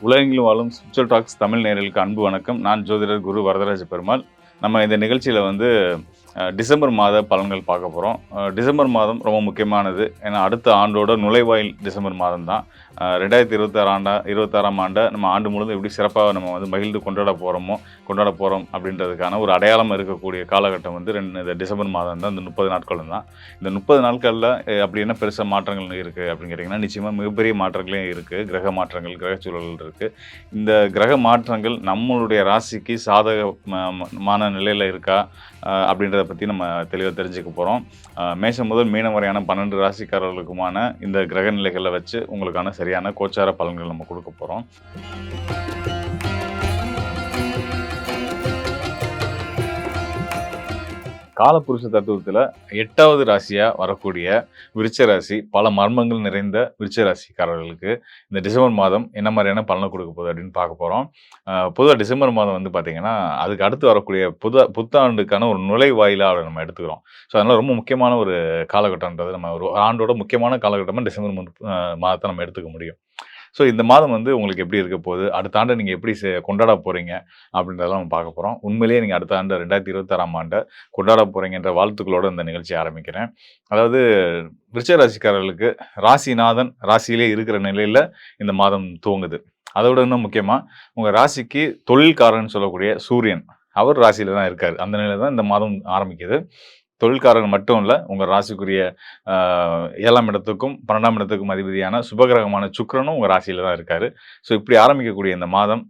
உலகெங்கிலும் வாழும் spiritual tax Tamil நேயர்களுக்கு அன்பு வணக்கம். நான் ஜோதிடர் குரு வரதராஜ பெருமாள். நம்ம இந்த நிகழ்ச்சியில் டிசம்பர் மாத பலன்கள் பார்க்க போகிறோம். டிசம்பர் மாதம் ரொம்ப முக்கியமானது. ஏன்னா அடுத்த ஆண்டோட நுழைவாயில் டிசம்பர் மாதம் தான். 2026ஆம் ஆண்டை நம்ம ஆண்டு முழுவதும் எப்படி சிறப்பாக நம்ம மகிழ்ந்து கொண்டாட போகிறோம் அப்படின்றதுக்கான ஒரு அடையாளம் இருக்கக்கூடிய காலகட்டம் இந்த டிசம்பர் மாதம் தான். இந்த 30 நாட்களும் தான். இந்த 30 நாட்களில் அப்படி என்ன பெருசாக மாற்றங்கள் இருக்குது அப்படின்னு கேட்டிங்கன்னா, நிச்சயமாக மிகப்பெரிய மாற்றங்களே இருக்குது. கிரக மாற்றங்கள், கிரக சூழல்கள் இருக்குது. இந்த கிரக மாற்றங்கள் நம்மளுடைய ராசிக்கு சாதகமான நிலையில் இருக்கா அப்படின்றத பற்றி நம்ம தெளிவாக தெரிஞ்சுக்க போகிறோம். மேஷம் முதல் மீனம் வரையான 12 ராசிக்காரர்களுக்குமான இந்த கிரக நிலைகளை வச்சு உங்களுக்கான சரியான கோச்சார பலன்கள் நம்ம கொடுக்க போகிறோம். காலபுருஷ தத்துவத்தில் 8வது ராசியாக வரக்கூடிய விருச்ச ராசி, பல மர்மங்கள் நிறைந்த விருச்ச ராசிக்காரர்களுக்கு இந்த டிசம்பர் மாதம் என்ன மாதிரியான பலனை கொடுக்க போகுது அப்படின்னு பார்க்க போகிறோம். பொதுவாக டிசம்பர் மாதம் பார்த்திங்கன்னா, அதுக்கு அடுத்து வரக்கூடிய புத்தாண்டுக்கான ஒரு நுழைவாயிலாக நம்ம எடுத்துக்கிறோம். ஸோ அதனால் ரொம்ப முக்கியமான ஒரு காலகட்டம்ன்றது நம்ம ஒரு ஆண்டோட முக்கியமான காலகட்டமாக டிசம்பர் மாதத்தை நம்ம எடுத்துக்க முடியும். ஸோ இந்த மாதம் உங்களுக்கு எப்படி இருக்க போகுது, அடுத்த ஆண்டை நீங்கள் எப்படி கொண்டாட போகிறீங்க அப்படின்றதெல்லாம் நம்ம பார்க்க போகிறோம். உண்மையிலேயே நீங்கள் அடுத்த ஆண்டு 2026ஆம் ஆண்டை கொண்டாட போகிறீங்கன்ற வாழ்த்துக்களோடு இந்த நிகழ்ச்சியை ஆரம்பிக்கிறேன். அதாவது விருச்சிக ராசிக்காரர்களுக்கு ராசிநாதன் ராசியிலே இருக்கிற நிலையில் இந்த மாதம் துவங்குது. அதோட இன்னும் முக்கியமாக உங்கள் ராசிக்கு தொழில்காரன்னு சொல்லக்கூடிய சூரியன், அவர் ராசியில் தான் இருக்கார். அந்த நிலையில் தான் இந்த மாதம் ஆரம்பிக்குது. தொழில்காரர்கள் மட்டும் இல்லை, உங்கள் ராசிக்குரிய 7ஆம் இடத்துக்கும் 12ஆம் இடத்துக்கும் அதிபதியான சுபகிரகமான சுக்கிரனும் உங்கள் ராசியில் தான் இருக்கார். ஸோ இப்படி ஆரம்பிக்கக்கூடிய இந்த மாதம்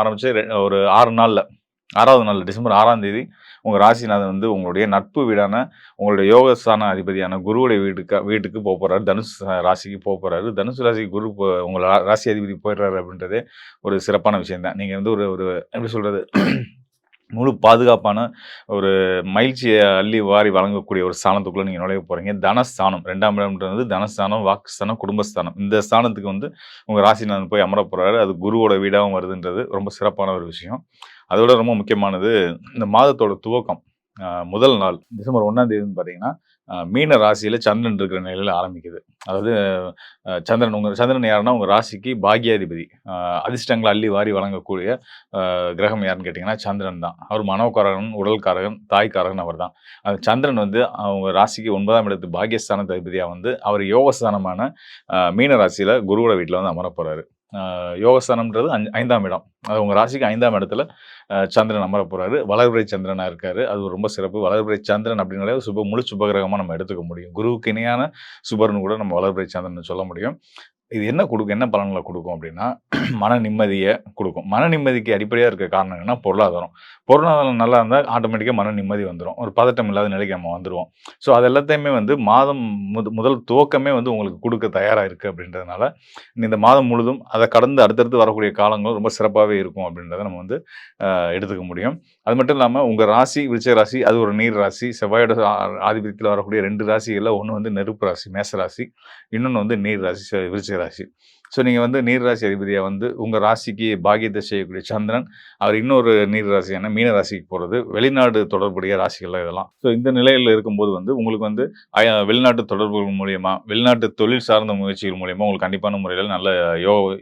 ஆரம்பித்து ஒரு 6 நாளில் 6வது நாள் டிசம்பர் 6ஆம் தேதி உங்கள் ராசிநாதன் உங்களுடைய நட்பு வீடான உங்களுடைய யோகஸ்தான அதிபதியான குருவுடைய வீட்டுக்கு போக போகிறாரு. தனுசு ராசிக்கு போக போகிறாரு. தனுசு ராசிக்கு குரு உங்கள் ராசி அதிபதி போயிடுறாரு அப்படின்றதே ஒரு சிறப்பான விஷயம்தான். நீங்கள் ஒரு எப்படி சொல்கிறது, முழு பாதுகாப்பான ஒரு மகிழ்ச்சியை அள்ளி வாரி வழங்கக்கூடிய ஒரு ஸ்தானத்துக்குள்ளே நீங்கள் நுழைய போகிறீங்க. தனஸ்தானம் 2ஆம் இடம்ன்றது தனஸ்தானம், வாக்குஸ்தானம், குடும்பஸ்தானம். இந்த ஸ்தானத்துக்கு உங்கள் ராசிநாதன் போய் அமர போகிறாரு. அது குருவோட வீடாகவும் வருதுன்றது ரொம்ப சிறப்பான ஒரு விஷயம். அதோட ரொம்ப முக்கியமானது இந்த மாதத்தோட துவக்கம். முதல் நாள் டிசம்பர் 1ஆம் தேதின்னு பார்த்தீங்கன்னா, மீன ராசியில் சந்திரன் இருக்கிற நிலையில் ஆரம்பிக்குது. அதாவது சந்திரன் யாருன்னா உங்கள் ராசிக்கு பாக்யாதிபதி, அதிர்ஷ்டங்களை அள்ளி வாரி வழங்கக்கூடிய கிரகம் யாருன்னு கேட்டிங்கன்னா சந்திரன் தான். அவர் மனோகாரகன், உடல்காரகன், தாய்க்காரகன் அவர் தான். அந்த சந்திரன் அவங்க ராசிக்கு 9ஆம் இடத்து பாக்யஸ்தான அதிபதியாக அவர் யோகஸ்தானமான மீன ராசியில் குருவோட வீட்டில் அமர போகிறாரு. யோகஸ்தானம்ன்றது 5ஆம் இடம். அது உங்கள் ராசிக்கு 5ஆம் இடத்துல சந்திரன் அமர போகிறாரு. வளர்பிறை சந்திரனாக இருக்கார். அது ரொம்ப சிறப்பு. வளர்பிறை சந்திரன் அப்படின்னாலே முழு சுபகிரகமாக நம்ம எடுத்துக்க முடியும். குருவுக்கு இணையான சுபர்னு கூட நம்ம வளர்பிறை சந்திரன் சொல்ல முடியும். இது என்ன பலன்களை கொடுக்கும் அப்படின்னா, மன நிம்மதியை கொடுக்கும். மன நிம்மதிக்கு அடிப்படையாக இருக்க காரணம் என்னன்னா பொருளாதாரம் நல்லா இருந்தால் ஆட்டோமேட்டிக்காக மன நிம்மதி வந்துடும். ஒரு பதட்டம் இல்லாத நிலைக்கு நம்ம வந்துடுவோம். ஸோ அது எல்லாத்தையுமே மாதம் முதல் துவக்கமே உங்களுக்கு கொடுக்க தயாராக இருக்குது. அப்படின்றதுனால இந்த மாதம் முழுதும் அதை கடந்து அடுத்தடுத்து வரக்கூடிய காலங்களும் ரொம்ப சிறப்பாகவே இருக்கும் அப்படின்றத நம்ம எடுத்துக்க முடியும். அது மட்டும் இல்லாமல் உங்கள் ராசி விருச்சிக ராசி, அது ஒரு நீர் ராசி. செவ்வாயோட ஆதிபத்தியத்தில் வரக்கூடிய 2 ராசிகளில் ஒன்று நெருப்பு ராசி மேச ராசி, இன்னொன்று நீர் ராசி விருச்சிக ராசி. ஸோ நீங்கள் நீர் ராசி அதிபதியாக உங்கள் ராசிக்கு பாகியத்தை செய்யக்கூடிய சந்திரன், அவர் இன்னொரு நீர் ராசியான மீன ராசிக்கு போகிறது. வெளிநாடு தொடர்புடைய ராசிகள் இதெல்லாம். ஸோ இந்த நிலையில் இருக்கும்போது உங்களுக்கு வெளிநாட்டு தொடர்புகள் மூலியமாக, வெளிநாட்டு தொழில் சார்ந்த முயற்சிகள் மூலியமாக உங்களுக்கு கண்டிப்பான முறையில் நல்ல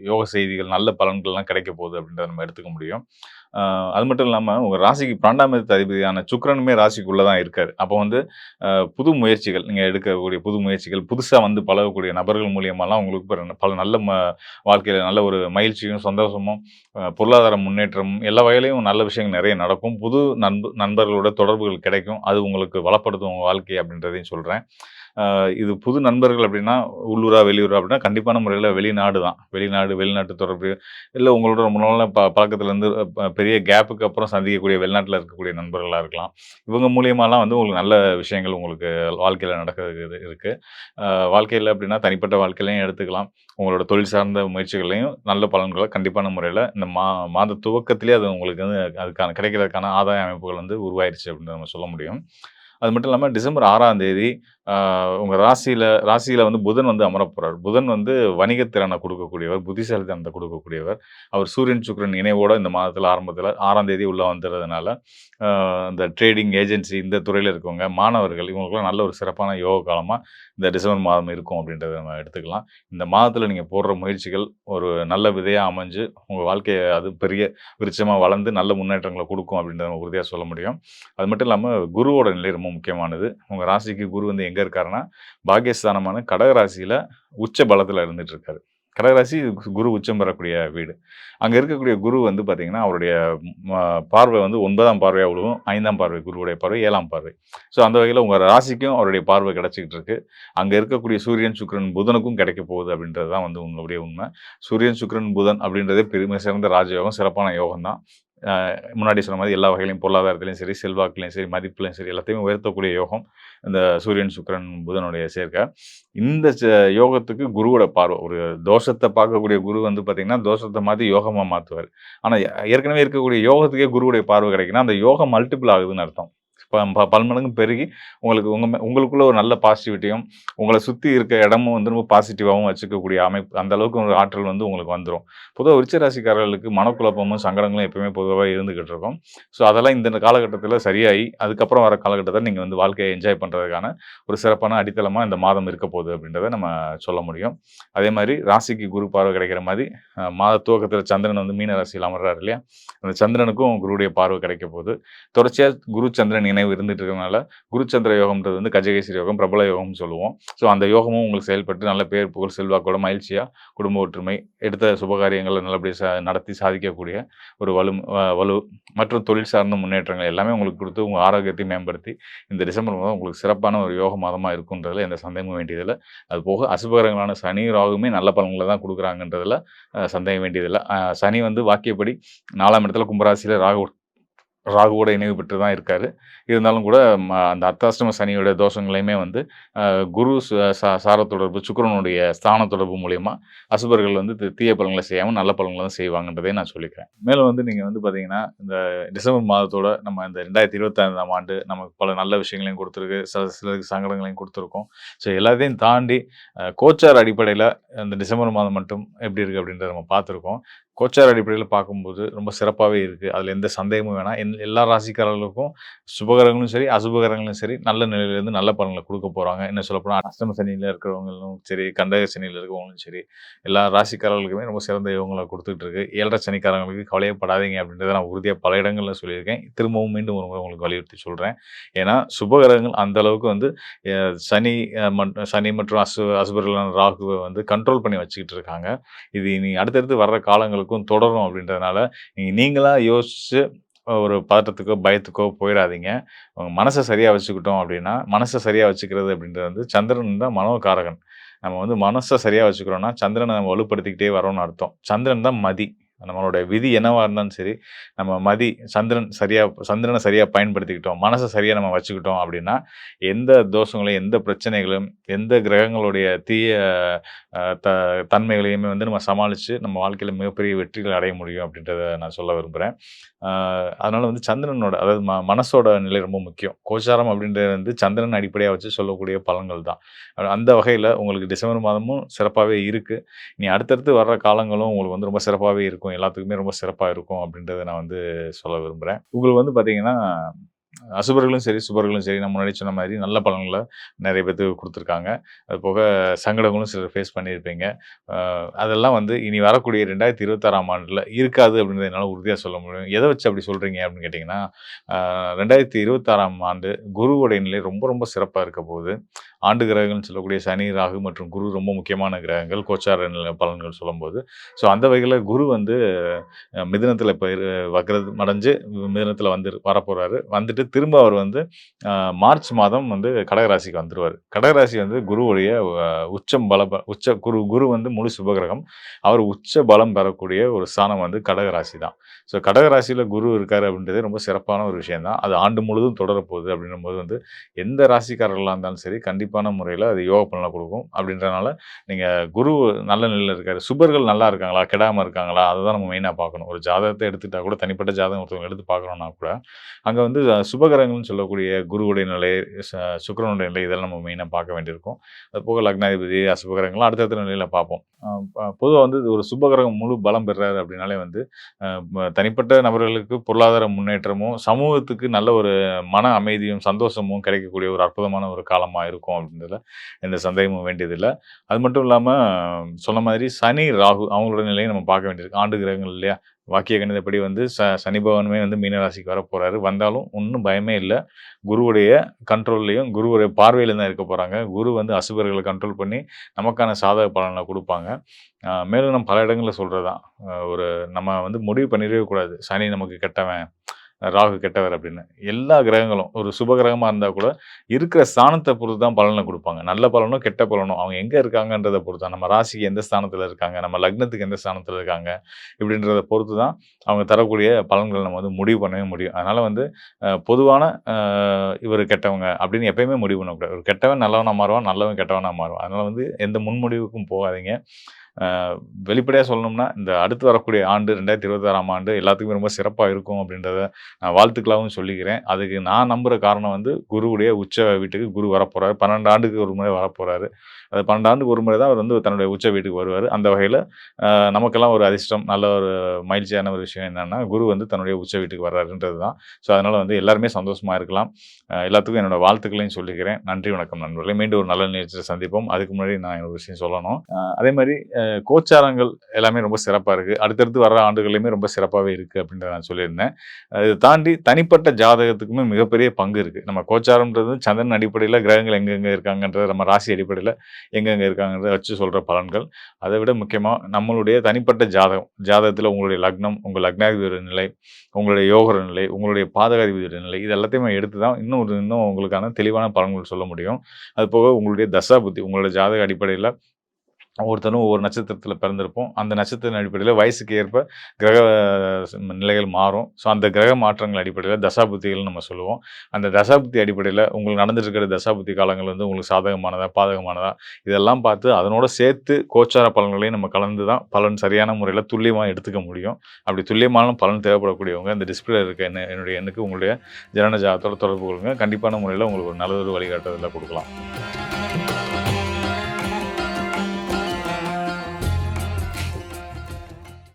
யோக செய்திகள், நல்ல பலன்கள்லாம் கிடைக்க போகுது அப்படின்றத நம்ம எடுத்துக்க முடியும். அது மட்டும் இல்லாமல் உங்கள் ராசிக்கு 12ஆம் இடத்து அதிபதியான சுக்கிரனுமே ராசிக்குள்ளே தான் இருக்கார். அப்போ புது முயற்சிகள், நீங்கள் எடுக்கக்கூடிய புது முயற்சிகள், புதுசாக பழகக்கூடிய நபர்கள் மூலியமாலாம் உங்களுக்கு பல நல்ல வாழ்க்கையில் நல்ல ஒரு மகிழ்ச்சியும் சந்தோஷமும் பொருளாதார முன்னேற்றமும் எல்லா வகையிலையும் நல்ல விஷயங்கள் நிறைய நடக்கும். புது நண்பர்களோட தொடர்புகள் கிடைக்கும். அது உங்களுக்கு வளப்படுத்தும் உங்கள் வாழ்க்கை அப்படின்றதையும் சொல்கிறேன். இது புது நண்பர்கள் அப்படின்னா உள்ளூரா வெளியூரா அப்படின்னா கண்டிப்பான முறையில் வெளிநாட்டு தொடர்பு, இல்லை உங்களோட ரொம்ப நாள் பழக்கத்துலேருந்து பெரிய கேப்புக்கு அப்புறம் சந்திக்கக்கூடிய வெளிநாட்டில் இருக்கக்கூடிய நண்பர்களாக இருக்கலாம். இவங்க மூலியமாலாம் உங்களுக்கு நல்ல விஷயங்கள் உங்களுக்கு வாழ்க்கையில் நடக்கிறது இருக்குது. வாழ்க்கையில் அப்படின்னா தனிப்பட்ட வாழ்க்கையிலையும் எடுத்துக்கலாம். உங்களோட தொழில் சார்ந்த முயற்சிகளையும் நல்ல பலன்களை கண்டிப்பான முறையில் இந்த மாத துவக்கத்திலே அது உங்களுக்கு அதுக்கான கிடைக்கிறதுக்கான ஆதாய அமைப்புகள் உருவாயிருச்சு அப்படின்னு நம்ம சொல்ல முடியும். அது மட்டும் இல்லாமல் டிசம்பர் 6ஆம் தேதி ஆ உங்க ராசியில வந்து புதன் வந்து அமரப் போறார். புதன் வந்து வணிகத்திறன குடுக்கக்கூடியவர், புத்திசாலித்தனத்த குடுக்கக்கூடியவர். அவர் சூரியன், சுக்கிரன் இணைவோட இந்த மாதத்தில ஆரம்பத்தில 6ஆம் தேதி உள்ள வந்துறதுனால, ஆ இந்த ட்ரேடிங் ஏஜென்சி இந்த துறையில இருக்கவங்க, மாணவர்கள் இவங்களுக்கெல்லாம் நல்ல ஒரு சிறப்பான யோக காலமா இந்த டிசம்பர் மாதம் இருக்கும் அப்படின்றத நம்ம எடுத்துக்கலாம். இந்த மாதத்தில நீங்க போடுற முயற்சிகள் ஒரு நல்ல விதையா அமைஞ்சு, உங்க வாழ்க்கைய அது பெரிய விருட்சமா வளர்ந்து நல்ல முன்னேற்றங்கள குடுக்கும் அப்படின்றத நம்ம உறுதியா சொல்ல முடியும். அது மட்டும் இல்லாம குருவோட நிலை ரொம்ப முக்கியமானது. உங்க ராசிக்கு குரு வந்து எங்க இருக்காருன்னா, பாக்கியஸ்தானமான கடக ராசியில உச்ச பலத்தில இருந்துட்டு இருக்காரு. கடகராசி குரு உச்சம் பெறக்கூடிய வீடு. அங்க இருக்கக்கூடிய குரு வந்து பார்த்தீங்கன்னா, அவருடைய ம பார்வை வந்து 9ஆம் பார்வையா விழுவும். 5ஆம் பார்வை குருவுடைய பார்வை, 7ஆம் பார்வை. ஸோ அந்த வகையில உங்க ராசிக்கும் அவருடைய பார்வை கிடைச்சுக்கிட்டு இருக்கு. அங்க இருக்கக்கூடிய சூரியன், சுக்கிரன், புதனுக்கும் கிடைக்கப் போகுது அப்படின்றது தான் வந்து உங்களுடைய உண்மை. சூரியன், சுக்கிரன், புதன் அப்படின்றதே பெருமை சிறந்த ராஜயோகம், சிறப்பான யோகம் தான். அ முன்னாடி சொன்ன மாரி எல்லா வகையிலும் பொருளாதாரத்திலயும் சரி, செல்வாக்குலயும் சரி, மதிப்புலயும் சரி, எல்லாத்தையுமே உயர்த்தக்கூடிய யோகம். இந்த சூரியன், சுக்கிரன், புதனுடைய சேர்க்கை. இந்த யோகத்துக்கு குருவோட பார்வை. ஒரு தோஷத்த பார்க்கக்கூடிய குரு வந்து பார்த்தீங்கன்னா, தோஷத்த மாத்தி யோகமா மாத்துவாரு. ஆனா ஏற்கனவே இருக்கக்கூடிய யோகத்துக்கே குருவுடைய பார்வை கிடைக்குன்னா, அந்த யோகம் மல்டிபிள் ஆகுதுன்னு அர்த்தம். பல்மடங்கு பெருகி உங்களுக்கு உங்களுக்குள்ள ஒரு நல்ல பாசிட்டிவிட்டியும், உங்கள சுத்தி இருக்க இடமும் வந்து ரொம்ப பாசிட்டிவாவும் வச்சுக்கக்கூடிய அமைப்பு, அந்த அளவுக்கு ஒரு ஆற்றல் வந்து உங்களுக்கு வந்துரும். பொதுவா விருச்சிக ராசிக்காரர்களுக்கு மனக்குழப்பமும், சங்கடங்களும் எப்பவுமே பொதுவா இருந்துகிட்டு இருக்கும். ஸோ அதெல்லாம் இந்த காலகட்டத்தில சரியாயி, அதுக்கப்புறம் வர காலகட்டத்தில நீங்க வந்து வாழ்க்கைய என்ஜாய் பண்றதுக்கான ஒரு சிறப்பான அடித்தளமா இந்த மாதம் இருக்க போகுது அப்படின்றத நம்ம சொல்ல முடியும். அதே மாரி ராசிக்கு குரு பார்வை கிடைக்கிற மாரி, மாத துவக்கத்தில சந்திரன் வந்து மீன ராசியில அமர்றாரு இல்லையா? அந்த சந்திரனுக்கும் குருவுடைய பார்வை கிடைக்க போகுது. தொடர்ச்சியா குரு, சந்திரன் நினைவு இருந்துட்டு இருக்கறனால, குரு சந்திர யோகம்ன்றது வந்து கஜகேசரி யோகம், பிரபல யோகம்னு சொல்லுவோம். ஸோ அந்த யோகமும் உங்களுக்கு செயல்பட்டு நல்ல பேர், புகழ், செல்வாக்கோட மகிழ்ச்சியா, குடும்ப ஒற்றுமை, எடுத்த சுபகாரியங்கள நல்லபடியா நடத்தி சாதிக்கக்கூடிய ஒரு வலு மற்றும் தொழில் சார்ந்த முன்னேற்றங்கள் எல்லாமே உங்களுக்கு குடுத்து, உங்க ஆரோக்கியத்தையும் மேம்படுத்தி, இந்த டிசம்பர் மாதம் உங்களுக்கு சிறப்பான ஒரு யோக மாதமா இருக்குன்றதுல எந்த சந்தேகமும் வேண்டியதில்ல. அதுபோக அசுபகிரகங்களான சனி, ராகுவுமே நல்ல பலன்கள தான் குடுக்குறாங்கன்றதுல சந்தேகம் வேண்டியதில்ல. சனி வந்து வாக்கியப்படி 4ஆம் இடத்துல கும்பராசியில ராகுவோட இணைவு பெற்று தான் இருக்காரு. இருந்தாலும் கூட அந்த அர்த்தாஷ்டம சனியோட தோஷங்களையுமே வந்து குரு சார தொடர்பு, சுக்கிரனுடைய ஸ்தான தொடர்பு மூலியமா அசுபர்கள் வந்து தீய பலன்கள செய்யாம நல்ல பலன்கள தான் செய்வாங்கன்றதையும் நான் சொல்லிக்கிறேன். மேலும் வந்து நீங்க வந்து பார்த்தீங்கன்னா, இந்த டிசம்பர் மாதத்தோட நம்ம இந்த 2025ஆம் ஆண்டு நமக்கு பல நல்ல விஷயங்களையும் குடுத்திருக்கு. சிலருக்கு சங்கடங்களையும் குடுத்திருக்கும். ஸோ எல்லாத்தையும் தாண்டி கோச்சார் அடிப்படையில இந்த டிசம்பர் மாதம் மட்டும் எப்படி இருக்கு அப்படின்றத நம்ம பார்த்துருக்கோம். கோச்சார் அடிப்படையில பார்க்கும்போது ரொம்ப சிறப்பாவே இருக்கு. அதுல எந்த சந்தேகமும் வேணாம். எல்லா ராசிக்காரர்களுக்கும் சுபகிரகங்களும் சரி, அசுபகிரகங்களும் சரி, நல்ல நிலையிலிருந்து நல்ல பலன்கள குடுக்க போறாங்க. இன்னும் சொல்லப்போனா அஷ்டம சனியில இருக்கிறவங்களும் சரி, கண்டக சனியில இருக்கிறவங்களும் சரி, எல்லா ராசிக்காரர்களுக்குமே ரொம்ப சிறந்த யோகங்கள குடுத்துட்டு இருக்கு. 7 சனிக்காரங்களுக்கு கவலையே படாதீங்க அப்படின்றத நான் உறுதியா பல இடங்கள்ல சொல்லியிருக்கேன். திரும்பவும் மீண்டும் ஒரு முறை உங்களுக்கு வலியுறுத்தி சொல்றேன். ஏன்னா, சுபகிரகங்கள் அந்த அளவுக்கு வந்து அ சனி சனி மற்றும் அசுபர்களான ராகுவ வந்து கண்ட்ரோல் பண்ணி வச்சுக்கிட்டு இருக்காங்க. இது இனி அடுத்தடுத்து வர்ற காலங்களுக்கும் தொடரும் அப்படின்றதுனால, நீங்களா யோசிச்சு ஒரு பதட்டத்துக்கோ, பயத்துக்கோ போயிறாதீங்க. உங்க மனச சரியா வச்சுக்கிட்டோம் அப்படின்னா, மனச சரியா வச்சுக்கிறது அப்படின்றது வந்து சந்திரன் தான் மனோகாரகன். நம்ம வந்து மனச சரியா வச்சுக்கிறோம்னா, சந்திரன நம்ம வலுப்படுத்திக்கிட்டே வரோம்னு அர்த்தம். சந்திரன் தான் மதி. நம்மளுடைய விதி என்னவா இருந்தாலும் சரி, நம்ம சந்திரன சரியா பயன்படுத்திக்கிட்டோம், மனச சரியா நம்ம வச்சுக்கிட்டோம் அப்படின்னா, எந்த தோஷங்களையும், எந்த பிரச்சனைகளும், எந்த கிரகங்களுடைய தீய அ த தன்மைகளையுமே வந்து நம்ம சமாளிச்சு, நம்ம வாழ்க்கையில மிகப்பெரிய வெற்றிகள் அடைய முடியும் அப்படின்றத நான் சொல்ல விரும்புறேன். அ அதனால வந்து சந்திரனோட அதாவது மனசோட நிலை ரொம்ப முக்கியம். கோச்சாரம் அப்படின்றது வந்து சந்திரன் அடிப்படையா வச்சு சொல்லக்கூடிய பலன்கள் தான். அந்த வகையில உங்களுக்கு டிசம்பர் மாதமும் சிறப்பாவே இருக்கு. இனி அடுத்தடுத்து வர்ற காலங்களும் உங்களுக்கு வந்து ரொம்ப சிறப்பாவே இருக்கும். எல்லாத்துக்குமே ரொம்ப சிறப்பா இருக்கும் அப்படின்றத நான் வந்து சொல்ல விரும்புறேன். உங்களுக்கு வந்து பார்த்தீங்கன்னா, அசுபர்களும் சரி, சுபர்களும் சரி, நான் முன்னாடி சொன்ன மாரி நல்ல பலன்கள நெறைய பேத்துக்கு குடுத்துருக்காங்க. அதுபோக சங்கடங்களும் சிலர் ஃபேஸ் பண்ணியிருப்பீங்க. அ அதெல்லாம் வந்து இனி வரக்கூடிய 2026ஆம் ஆண்டுல இருக்காது அப்படின்றத என்னால உறுதியா சொல்ல முடியும். எத வச்சு அப்படி சொல்றீங்க அப்படின்னு கேட்டீங்கன்னா, 2026ஆம் ஆண்டு குருவுடைய நிலை ரொம்ப ரொம்ப சிறப்பா இருக்க போகுது. ஆண்டு கிரகங்கள்னு சொல்லக்கூடிய சனி, ராகு மற்றும் குரு ரொம்ப முக்கியமான கிரகங்கள். கோச்சார நில பலன்கள் சொல்லும்போது. ஸோ அந்த வகையில குரு வந்து மிதுனத்தில இப்ப வக்ரம் அடைஞ்சு மிதுனத்தில வரப்போறாரு. வந்துட்டு திரும்ப அவர் வந்து அ மார்ச் மாதம் வந்து கடகராசிக்கு வந்துருவாரு. கடகராசி வந்து குருவுடைய உச்சம் பல உச்ச குரு வந்து முழு சுபகிரகம். அவர் உச்ச பலம் பெறக்கூடிய ஒரு ஸ்தானம் வந்து கடகராசி தான். ஸோ கடகராசியில குரு இருக்காரு அப்படின்றதே ரொம்ப சிறப்பான ஒரு விஷயம் தான். அது ஆண்டு முழுதும் தொடரப்போகுது அப்படின்னும்போது வந்து எந்த ராசிக்காரர்களா இருந்தாலும் சரி, கண்டிப்பான முறையில அது யோக பலன குடுக்கும். அப்படின்றனால நீங்க குரு நல்ல நிலையில இருக்காரு. சுபர்கள் நல்லா இருக்காங்களா? கெடாம இருக்காங்களா? அததான் நம்ம மெயினா பார்க்கணும். ஒரு ஜாதகத்த எடுத்துட்டா கூட தனிப்பட்ட ஜாதகம் ஒருத்தவங்க எடுத்து பார்க்குறோம்னா கூட, அங்க வந்து சுபகிரகங்கள்னு சொல்லக்கூடிய குருவுடைய நிலை, ச சுக்கிரனுடைய நிலை இதெல்லாம் நம்ம மெயினா பார்க்க வேண்டியிருக்கும். அதுபோக லக்னாதிபதி, அசுபகிரகங்கள்லாம் அடுத்தடுத்த நிலையில பார்ப்போம். பொதுவா வந்து ஒரு சுபகிரகம் முழு பலம் பெறாரு அப்படின்னாலே வந்து, தனிப்பட்ட நபர்களுக்கு பொருளாதார முன்னேற்றமும், சமூகத்துக்கு நல்ல ஒரு மன அமைதியும், சந்தோஷமும் கிடைக்கக்கூடிய ஒரு அற்புதமான ஒரு காலமா இருக்கும் அப்படின்றதுல எந்த சந்தேகமும் வேண்டியதில்ல. அது மட்டும் இல்லாம சொன்ன மாதிரி சனி, ராகு அவங்களோட நிலையை நம்ம பார்க்க வேண்டியிருக்கு. ஆண்டு கிரகங்கள் இல்லையா? வாக்கிய கணிதப்படி வந்து சனி பகவானுமே வந்து மீன ராசிக்கு வரப்போறாரு. வந்தாலும் ஒண்ணும் பயமே இல்ல. குருவுடைய கண்ட்ரோல்லயும், குருவுடைய பார்வையில தான் இருக்க போறாங்க. குரு வந்து அசுபர்கள கண்ட்ரோல் பண்ணி நமக்கான சாதக பலன குடுப்பாங்க. மேலும் நம்ம பல இடங்கள்ல சொல்றது தான். ஒரு நம்ம வந்து முடிவு பண்ணிறவே கூடாது. சனி நமக்கு கெட்டவன், ராகு கெட்டவர் அப்படின்னு. எல்லா கிரகங்களும் ஒரு சுப கிரகமா இருந்தா கூட, இருக்கிற ஸ்தானத்த பொறுத்து தான் பலன குடுப்பாங்க. நல்ல பலனோ, கெட்ட பலனோ அவங்க எங்க இருக்காங்கன்றத பொறுத்து தான். நம்ம ராசிக்கு எந்த ஸ்தானத்துல இருக்காங்க, நம்ம லக்னத்துக்கு எந்த ஸ்தானத்துல இருக்காங்க, இப்படின்றத பொறுத்து தான் அவங்க தரக்கூடிய பலன்கள நம்ம வந்து முடிவு பண்ணவே முடியும். அதனால வந்து பொதுவான இவரு கெட்டவங்க அப்படின்னு எப்பயுமே முடிவு பண்ணக்கூடாது. ஒரு கெட்டவன் நல்லவனா மாறுவான், நல்லவன் கெட்டவனா மாறுவான். அதனால வந்து எந்த முன்முடிவுக்கும் போகாதீங்க. அ வெளிப்படையா சொல்லணும்னா, இந்த அடுத்து வரக்கூடிய ஆண்டு 2026ஆம் ஆண்டு எல்லாத்துக்குமே ரொம்ப சிறப்பா இருக்கும் அப்படின்றத நான் வாழ்த்துக்களாவும் சொல்லிக்கிறேன். அதுக்கு நான் நம்புற காரணம் வந்து குருவுடைய உச்ச வீட்டுக்கு குரு வரப்போறாரு. 12 ஆண்டுக்கு ஒரு முறை வரப்போறாரு. அது 12 ஆண்டுக்கு ஒரு முறை தான் அவர் வந்து தன்னுடைய உச்ச வீட்டுக்கு வருவாரு. அந்த வகையில நமக்கெல்லாம் ஒரு அதிர்ஷ்டம், நல்ல ஒரு மகிழ்ச்சியான ஒரு விஷயம் என்னன்னா, குரு வந்து தன்னுடைய உச்ச வீட்டுக்கு வர்றாருன்றது தான். ஸோ, அதனால வந்து எல்லாருமே சந்தோஷமா இருக்கலாம். எல்லாத்துக்கும் என்னோட வாழ்த்துக்களையும் சொல்லிக்கிறேன். நன்றி, வணக்கம் நண்பர்களே. மீண்டும் ஒரு நல்ல நிகழ்ச்சியில சந்திப்போம். அதுக்கு முன்னாடி நான் ஒரு விஷயம் சொல்லணும். அதே மாரி கோச்சாரங்கள் எல்லாமே ரொம்ப சிறப்பா இருக்கு. அடுத்தடுத்து வர்ற ஆண்டுகள்லயுமே ரொம்ப சிறப்பாவே இருக்கு அப்படின்றத நான் சொல்லியிருந்தேன். இத தாண்டி தனிப்பட்ட ஜாதகத்துக்குமே மிகப்பெரிய பங்கு இருக்கு. நம்ம கோச்சாரம்ன்றது சந்திரன் அடிப்படையில கிரகங்கள் எங்கெங்க இருக்காங்கன்றத நம்ம ராசி அடிப்படையில எங்கெங்க இருக்காங்கன்றத வச்சு சொல்ற பலன்கள். அதை விட முக்கியமா நம்மளுடைய தனிப்பட்ட ஜாதகம். ஜாதகத்துல உங்களுடைய லக்னம், உங்க லக்னாதிபதியோட நிலை, உங்களுடைய யோகர நிலை, உங்களுடைய பாதகாதிபதியோட நிலை இது எல்லாத்தையுமே எடுத்து தான் இன்னும் உங்களுக்கான தெளிவான பலன்கள் சொல்ல முடியும். அது போக உங்களுடைய தசாபுத்தி, உங்களோட ஜாதக அடிப்படையில ஒவ்வொருத்தரும் ஒவ்வொரு நட்சத்திரத்தில பிறந்திருப்போம். அந்த நட்சத்திரத்தின் அடிப்படையில வயசுக்கு ஏற்ப கிரக நிலைகள் மாறும். ஸோ, அந்த கிரக மாற்றங்கள் அடிப்படையில தசாபுத்திகள்னு நம்ம சொல்லுவோம். அந்த தசாபுத்தி அடிப்படையில உங்களுக்கு நடந்துட்டு இருக்கிற தசாபுத்தி காலங்கள் வந்து உங்களுக்கு சாதகமானதா, பாதகமானதா இதெல்லாம் பார்த்து அதனோட சேர்த்து கோச்சார பலன்களையும் நம்ம கலந்து தான் பலன் சரியான முறையில துல்லியமா எடுத்துக்க முடியும். அப்படி துல்லியமான பலன் தேவைப்படக்கூடியவங்க இந்த டிஸ்பிளேல இருக்க என்னுடைய எண்ணுக்கு உங்களுடைய ஜனன ஜாதகத்தோட தொடர்பு கொள்ளுங்க. கண்டிப்பான முறையில உங்களுக்கு ஒரு நல்ல ஒரு வழிகாட்டுதல குடுக்கலாம்.